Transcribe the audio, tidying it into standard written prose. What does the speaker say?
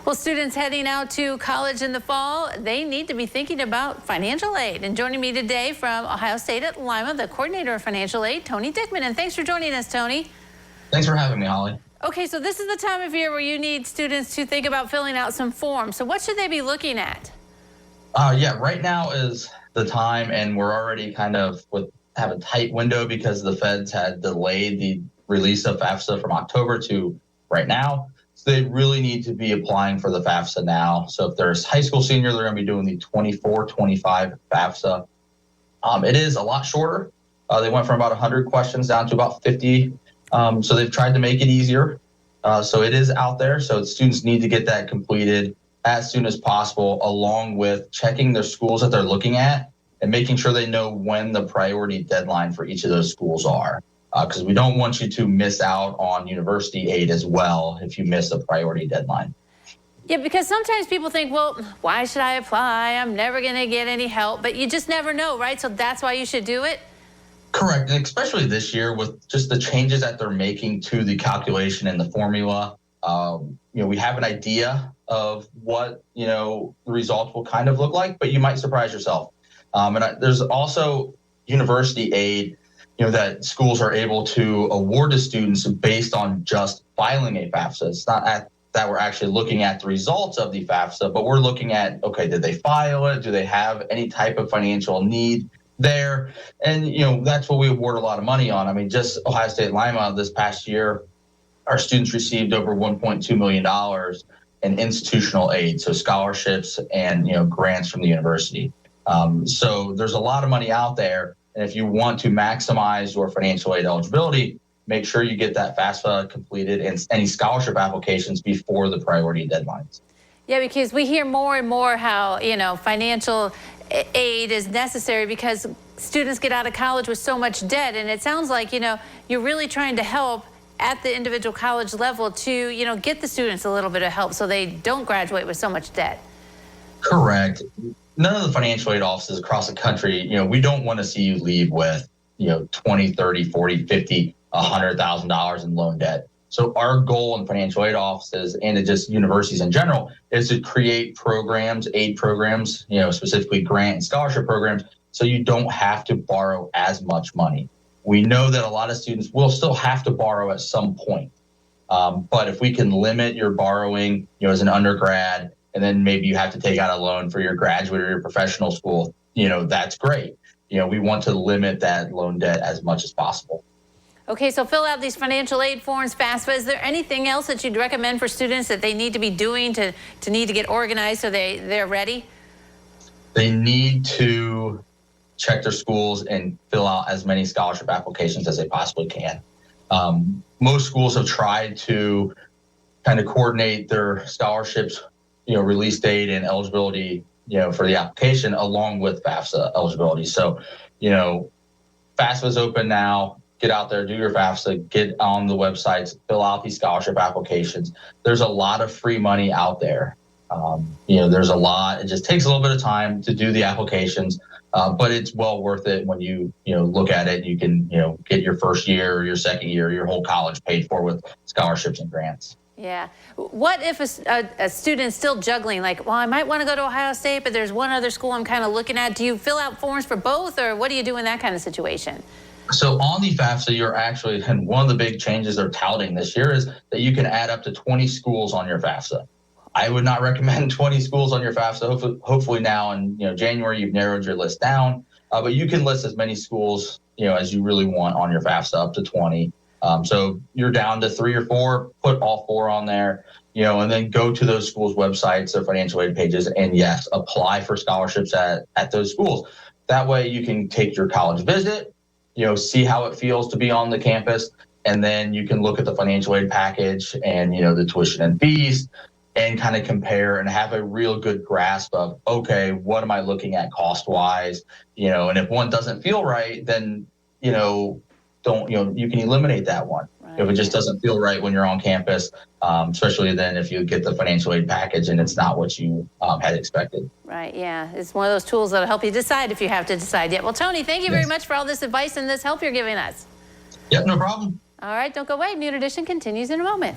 Well, students heading out to college in the fall, they need to be thinking about financial aid. And joining me today from Ohio State at Lima, the coordinator of financial aid, Tony Dickman. And thanks for joining us, Tony. Thanks for having me, Holly. Okay, so this is the time of year where you need students to think about filling out some forms. So what should they be looking at? Yeah, right now is the time, and we're already kind of have a tight window because the feds had delayed the release of FAFSA from October to right now. So they really need to be applying for the FAFSA now. So if there's high school senior, they're going to be doing the 24-25 FAFSA. It is a lot shorter. They went from about 100 questions down to about 50. So they've tried to make it easier. So it is out there. So students need to get that completed as soon as possible, along with checking their schools that they're looking at and making sure they know when the priority deadline for each of those schools are. Because we don't want you to miss out on university aid as well if you miss a priority deadline. Yeah, because sometimes people think, well, why should I apply? I'm never going to get any help. But you just never know, right? So that's why you should do it? Correct. And especially this year with just the changes that they're making to the calculation and the formula. We have an idea of what, the results will kind of look like, but you might surprise yourself. There's also university aid, that schools are able to award to students based on just filing a FAFSA. It's not that we're actually looking at the results of the FAFSA, but we're looking at, okay, did they file it? Do they have any type of financial need there? And, that's what we award a lot of money on. I mean, just Ohio State Lima this past year, our students received over $1.2 million in institutional aid, so scholarships and, grants from the university. So there's a lot of money out there. And if you want to maximize your financial aid eligibility, make sure you get that FAFSA completed and any scholarship applications before the priority deadlines. Yeah, because we hear more and more how, financial aid is necessary because students get out of college with so much debt. And it sounds like, you're really trying to help at the individual college level to, get the students a little bit of help so they don't graduate with so much debt. Correct. None of the financial aid offices across the country, we don't want to see you leave with, $20, $30, $40, $50, $100,000 in loan debt. So our goal in financial aid offices and to just universities in general is to create programs, aid programs, specifically grant and scholarship programs, so you don't have to borrow as much money. We know that a lot of students will still have to borrow at some point. But if we can limit your borrowing, as an undergrad, and then maybe you have to take out a loan for your graduate or your professional school, that's great. We want to limit that loan debt as much as possible. Okay, so fill out these financial aid forms, FAFSA. Is there anything else that you'd recommend for students that they need to be doing to need to get organized so they're ready? They need to check their schools and fill out as many scholarship applications as they possibly can. Most schools have tried to kind of coordinate their scholarships, release date and eligibility, for the application along with FAFSA eligibility. So, FAFSA is open now. Get out there, do your FAFSA, get on the websites, fill out these scholarship applications. There's a lot of free money out there. There's a lot. It just takes a little bit of time to do the applications, but it's well worth it when you look at it. You can, get your first year or your second year, your whole college paid for with scholarships and grants. Yeah. What if a student's still juggling, like, well, I might want to go to Ohio State, but there's one other school I'm kind of looking at. Do you fill out forms for both, or what do you do in that kind of situation? So on the FAFSA, you're actually, and one of the big changes they're touting this year is that you can add up to 20 schools on your FAFSA. I would not recommend 20 schools on your FAFSA. Hopefully now in January you've narrowed your list down, but you can list as many schools as you really want on your FAFSA, up to 20. So you're down to 3 or 4. Put all 4 on there, and then go to those schools' websites, their financial aid pages, and yes, apply for scholarships at those schools. That way you can take your college visit, see how it feels to be on the campus, and then you can look at the financial aid package and, the tuition and fees and kind of compare and have a real good grasp of, okay, what am I looking at cost-wise? And if one doesn't feel right, then, you can eliminate that one. Right. If it just doesn't feel right when you're on campus, especially then if you get the financial aid package and it's not what you had expected. Right, yeah. It's one of those tools that'll help you decide if you have to decide yet. Well, Tony, thank you very much for all this advice and this help you're giving us. Yep, no problem. All right, don't go away. Noon Edition continues in a moment.